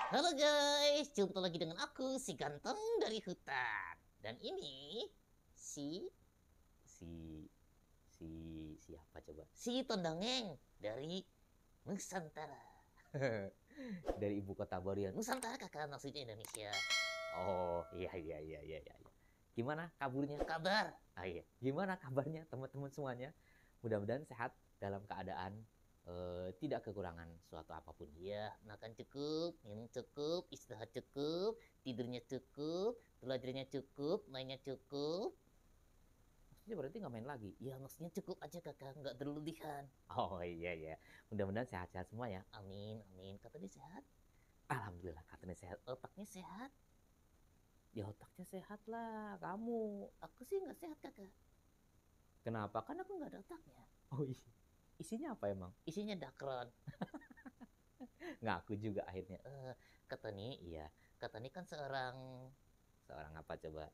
Halo guys, jumpa lagi dengan aku, si ganteng dari hutan. Dan ini si si si siapa coba? Si Tondongeng dari Nusantara. Dari ibu kota baru ya. Nusantara kakak, maksudnya Indonesia. Oh iya iya iya iya iya. Gimana kabarnya? Kabar. Ah iya. Gimana kabarnya teman-teman semuanya? Mudah-mudahan sehat dalam keadaan tidak kekurangan suatu apapun. Iya, makan cukup, minum cukup, istirahat cukup, tidurnya cukup, belajarnya cukup, mainnya cukup. Maksudnya berarti nggak main lagi? Iya, maksudnya cukup aja kakak, nggak berlebihan. Oh iya iya. Mudah-mudahan sehat-sehat semua ya. Amin amin. Kata dia sehat. Alhamdulillah katanya sehat. Otaknya sehat. Ya otaknya sehat lah. Kamu? Aku sih nggak sehat kakak. Kenapa? Kan aku nggak ada otaknya. Oh iya. Isinya apa emang? Isinya dakron. Ngaku juga akhirnya. Kata nih, iya. Kata nih kan seorang seorang apa coba?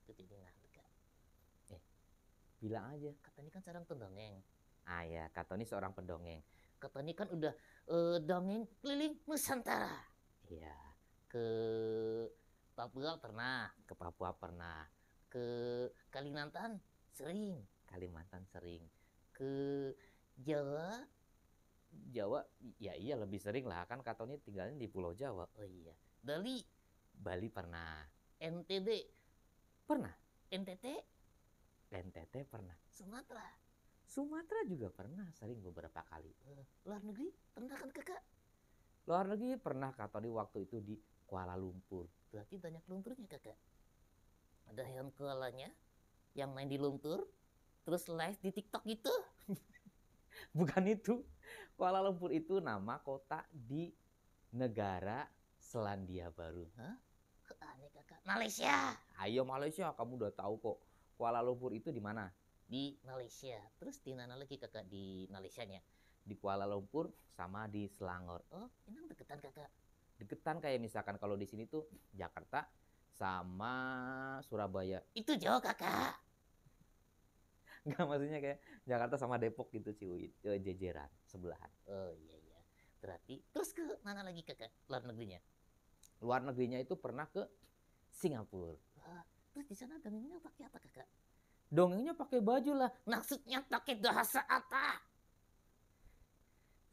Aku jadi ngantuk kak. Eh, bilang aja. Kata nih kan seorang pendongeng. Ah ya, kata nih seorang pendongeng. Kata nih kan udah dongeng keliling Nusantara. Iya. Ke Papua pernah, ke Papua pernah, ke Kalimantan sering, Kalimantan sering, ke Jawa, Jawa ya iya lebih sering lah kan katanya tinggalnya di Pulau Jawa. Oh iya. Bali, Bali pernah. NTB pernah. NTT, NTT pernah. Sumatera, Sumatera juga pernah sering beberapa kali. Luar negeri pernah kan kakak? Luar negeri pernah kata di waktu itu di Kuala Lumpur. Berarti banyak lumpurnya kakak. Ada hewan koalanya yang main di lumpur, terus live di TikTok gitu. Bukan itu. Kuala Lumpur itu nama kota di negara Selandia Baru. Hah? Aneh kakak. Malaysia. Ayo Malaysia, kamu udah tahu kok. Kuala Lumpur itu di mana? Di Malaysia. Terus di mana lagi kakak di Malaysianya? Di Kuala Lumpur sama di Selangor. Oh, ini deketan kakak. Deketan kayak misalkan kalau di sini tuh Jakarta sama Surabaya. Itu jauh kakak. Enggak maksudnya kayak Jakarta sama Depok gitu sih, jejeran sebelahan. Oh iya iya. Berarti terus ke mana lagi kakak luar negerinya? Luar negerinya itu pernah ke Singapura. Wah, terus di sana dongengnya pakai apa kakak? Dongengnya pakai baju lah. Maksudnya pakai bahasa apa?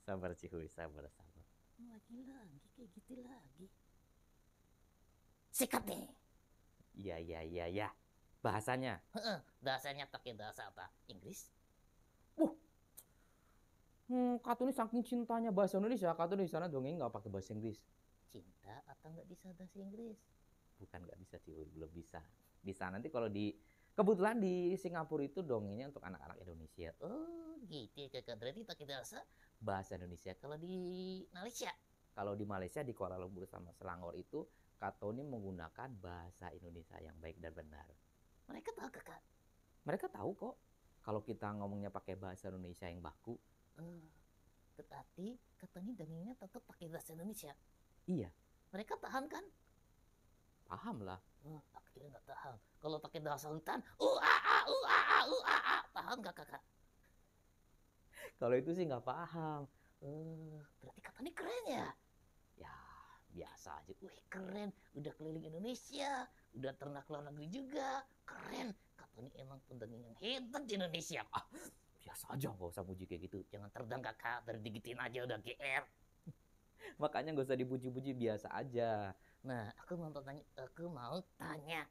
Sabar Cihuy, sabar sabar. Lagi kayak gitu lagi. Sikat nih. Iya iya iya iya. Bahasanya. Bahasanya pakai bahasa apa? Inggris? Wah, Katu ini saking cintanya bahasa Indonesia, Katu di sana dongeng nggak pakai bahasa Inggris. Cinta atau nggak bisa bahasa Inggris? Bukan nggak bisa sih, belum bisa. Bisa nanti kalau di kebetulan di Singapura itu dongengnya untuk anak-anak Indonesia. Oh gitu ya kakak. Berarti pakai bahasa Indonesia. Kalau di Malaysia? Kalau di Malaysia di Kuala Lumpur sama Selangor itu Katu ini menggunakan bahasa Indonesia yang baik dan benar. Mereka tahu kakak? Mereka tahu kok. Kalau kita ngomongnya pakai bahasa Indonesia yang baku. Eh, Berarti katanya dongengnya tetap pakai bahasa Indonesia. Iya. Mereka paham kan? Paham lah. Oh, aku kira nggak paham. Kalau pakai bahasa hutan, paham nggak kakak? Kalau itu sih nggak paham. Berarti katanya keren ya? Ya biasa aja. Wih keren, udah keliling Indonesia, udah ternak luar negeri juga, keren. Katanya emang pendongeng yang hebat di Indonesia. Biasa aja, nggak usah muji kayak gitu. Jangan terbang kakak, berdigitin aja udah GR. Makanya nggak usah dipuji-puji, biasa aja. Nah, aku mau tanya.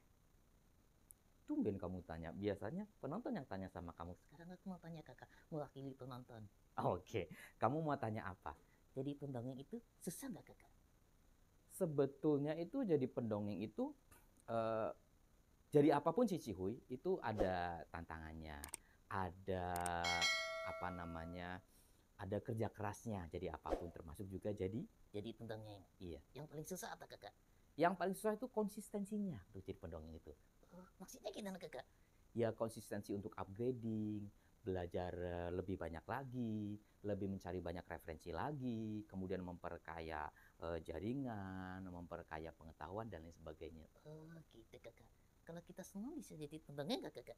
Tumben kamu tanya. Biasanya penonton yang tanya sama kamu. Sekarang aku mau tanya kakak, mewakili penonton. Oke, kamu mau tanya apa? Jadi pendongeng itu susah nggak kakak? Sebetulnya itu jadi pendongeng itu eh, jadi apapun sih Cihuy itu ada tantangannya, ada apa namanya, ada kerja kerasnya. Jadi apapun termasuk juga jadi pendongeng. Iya. Yang paling susah apa kakak? Yang paling susah itu konsistensinya untuk jadi pendongeng itu. Oh, maksudnya gimana kakak? Ya konsistensi untuk upgrading, belajar lebih banyak lagi, lebih mencari banyak referensi lagi, kemudian memperkaya jaringan, memperkaya pengetahuan dan lain sebagainya. Oh gitu kakak. Kalau kita semua bisa jadi pendongeng nggak kakak?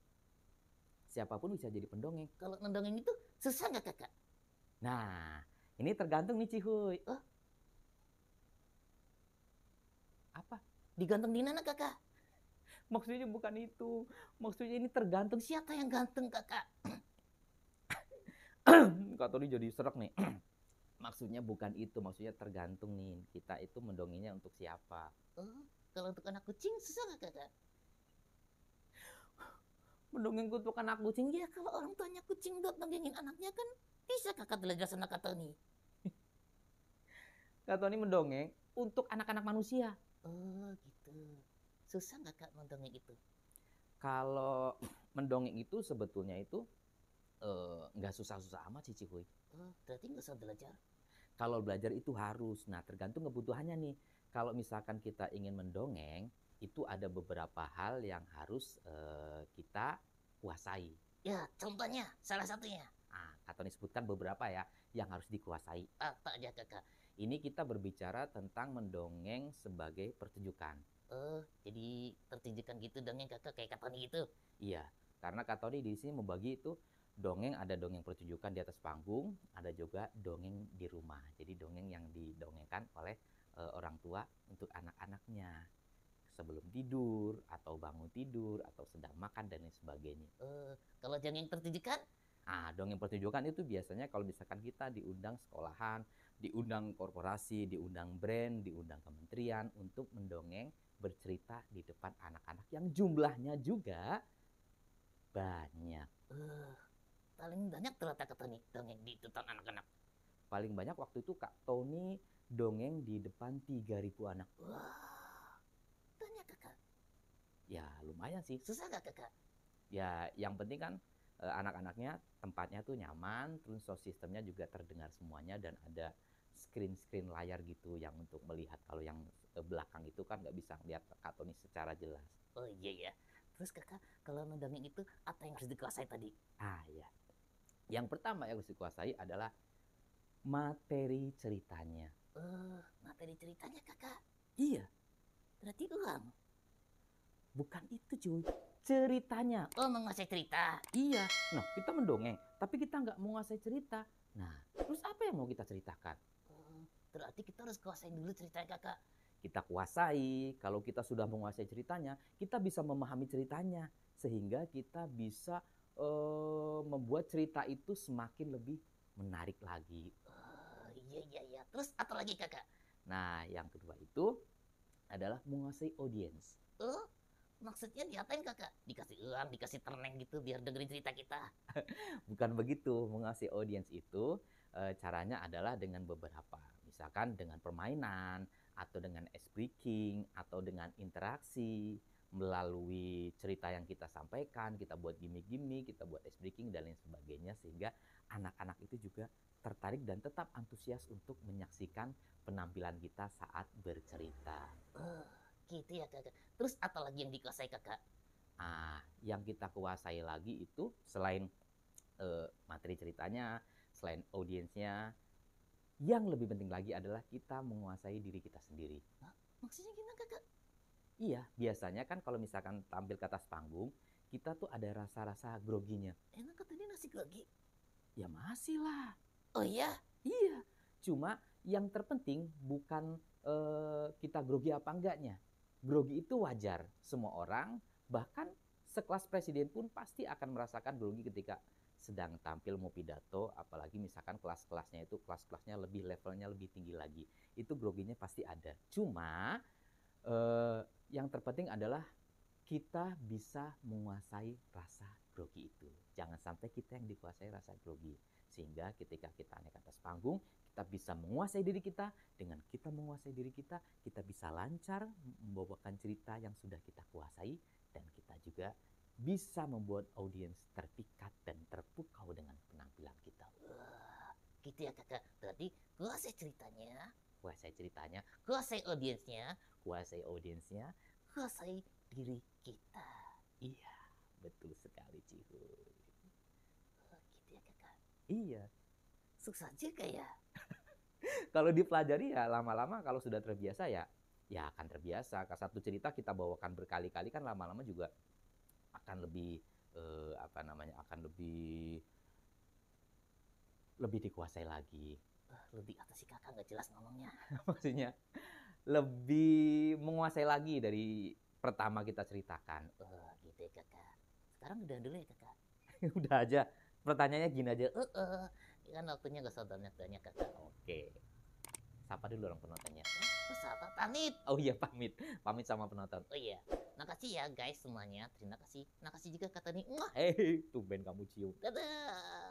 Siapapun bisa jadi pendongeng. Kalau mendongeng itu susah nggak kakak? Nah, ini tergantung nih Cihuy. Oh, Digantung di mana kakak? Maksudnya bukan itu. Maksudnya ini tergantung. Siapa yang ganteng kakak? Kak Tony jadi serak nih. Maksudnya bukan itu. Maksudnya tergantung nih. Kita itu mendongengnya untuk siapa. Oh, kalau untuk anak kucing susah nggak kakak? Mendongeng untuk anak kucing. Ya kalau orang tuanya kucing buat dongengin anaknya kan bisa kakak belajar sama kak Tony. Kak Tony mendongeng untuk anak-anak manusia. Oh gitu. Susah nggak kak mendongeng itu? Kalau mendongeng itu sebetulnya itu nggak susah-susah amat sih Cihuy. Oh, berarti nggak usah belajar. Kalau belajar itu harus. Nah, tergantung kebutuhannya nih. Kalau misalkan kita ingin mendongeng, itu ada beberapa hal yang harus kita kuasai. Ya, contohnya salah satunya. Nah, Kak Tony sebutkan beberapa ya yang harus dikuasai. Apa aja kakak? Ini kita berbicara tentang mendongeng sebagai pertunjukan. Oh, jadi pertunjukan gitu dongeng kakak kayak kak Tony gitu. Iya, karena Kak Tony di sini membagi itu dongeng, ada dongeng pertunjukan di atas panggung, ada juga dongeng di rumah. Jadi dongeng yang didongengkan oleh orang tua untuk anak-anaknya sebelum tidur atau bangun tidur atau sedang makan dan lain sebagainya. Kalau dongeng pertunjukan? Dongeng pertunjukan itu biasanya kalau misalkan kita diundang sekolahan, diundang korporasi, diundang brand, diundang kementerian untuk mendongeng bercerita di depan anak-anak yang jumlahnya juga banyak. Paling banyak ternyata kak Tony dongeng di depan anak-anak. Paling banyak waktu itu Kak Tony dongeng di depan 3.000 anak. Wah, banyak kakak. Ya lumayan sih. Susah nggak kakak? Ya yang penting kan anak-anaknya tempatnya tuh nyaman, terus sound systemnya juga terdengar semuanya dan ada screen layar gitu yang untuk melihat. Kalau yang belakang itu kan nggak bisa lihat Kak Tony secara jelas. Oh iya ya. Terus kakak kalau mendongeng itu apa yang harus dikuasai tadi? Ya. Yang pertama yang harus dikuasai adalah materi ceritanya. Materi ceritanya kakak. Iya. Berarti uang. Bukan itu cuy. Ceritanya. Oh, menguasai cerita. Iya. Nah, kita mendongeng, tapi kita nggak mau ngasih cerita. Nah, terus apa yang mau kita ceritakan? Berarti kita harus kuasai dulu ceritanya kakak. Kita kuasai. Kalau kita sudah menguasai ceritanya, kita bisa memahami ceritanya. Sehingga kita bisa membuat cerita itu semakin lebih menarik lagi. Iya. Terus apa lagi kakak? Nah, yang kedua itu adalah menguasai audiens. Maksudnya diapain kakak? Dikasih uang, dikasih terneng gitu biar dengerin cerita kita? Bukan begitu. Menguasai audiens itu caranya adalah dengan beberapa. Misalkan dengan permainan, atau dengan speaking, atau dengan interaksi, melalui cerita yang kita sampaikan, kita buat gimmick-gimmick, kita buat speaking dan lain sebagainya, sehingga anak-anak itu juga tertarik dan tetap antusias untuk menyaksikan penampilan kita saat bercerita. Gitu ya kakak. Terus apa lagi yang dikuasai kakak? Yang kita kuasai lagi itu selain materi ceritanya, selain audiensnya, yang lebih penting lagi adalah kita menguasai diri kita sendiri. Maksudnya gimana kakak? Iya, biasanya kan kalau misalkan tampil ke atas panggung, kita tuh ada rasa-rasa groginya. Emang katanya nasi grogi? Ya masih lah. Oh iya? Iya, cuma yang terpenting bukan kita grogi apa enggaknya. Grogi itu wajar, semua orang, bahkan sekelas presiden pun pasti akan merasakan grogi ketika sedang tampil mau pidato, apalagi misalkan kelas-kelasnya itu kelas-kelasnya lebih levelnya lebih tinggi lagi. Itu groginya pasti ada. Cuma yang terpenting adalah kita bisa menguasai rasa grogi itu. Jangan sampai kita yang dikuasai rasa grogi. Sehingga ketika kita naik ke atas panggung, kita bisa menguasai diri kita. Dengan kita menguasai diri kita, kita bisa lancar membawakan cerita yang sudah kita kuasai. Dan kita juga bisa membuat audiens terpikat dan terpukau dengan penampilan kita. Wah, gitu ya kakak. Berarti kuasai ceritanya, Kuasai ceritanya, kuasai audiensnya, kuasai diri kita. Iya, betul sekali Cihuy. Gitu ya kakak. Iya. Susah juga ya. Kalau dipelajari ya lama-lama kalau sudah terbiasa ya akan terbiasa. Satu cerita kita bawakan berkali-kali kan lama-lama juga akan lebih akan lebih dikuasai lagi. Lebih atas si kakak nggak jelas ngomongnya. Maksudnya lebih menguasai lagi dari pertama kita ceritakan. Oh, gitu ya kakak. Sekarang udah dulu ya kakak. Udah aja, pertanyaannya gini aja. Kan waktunya gak usah banyak-banyak kakak. Oke, sapa dulu orang penontonnya. Sahabat pamit. Oh iya, pamit sama penonton. Oh iya, makasih ya guys semuanya. Terima kasih. Makasih juga kata nih. Tumben kamu cium. Dadah.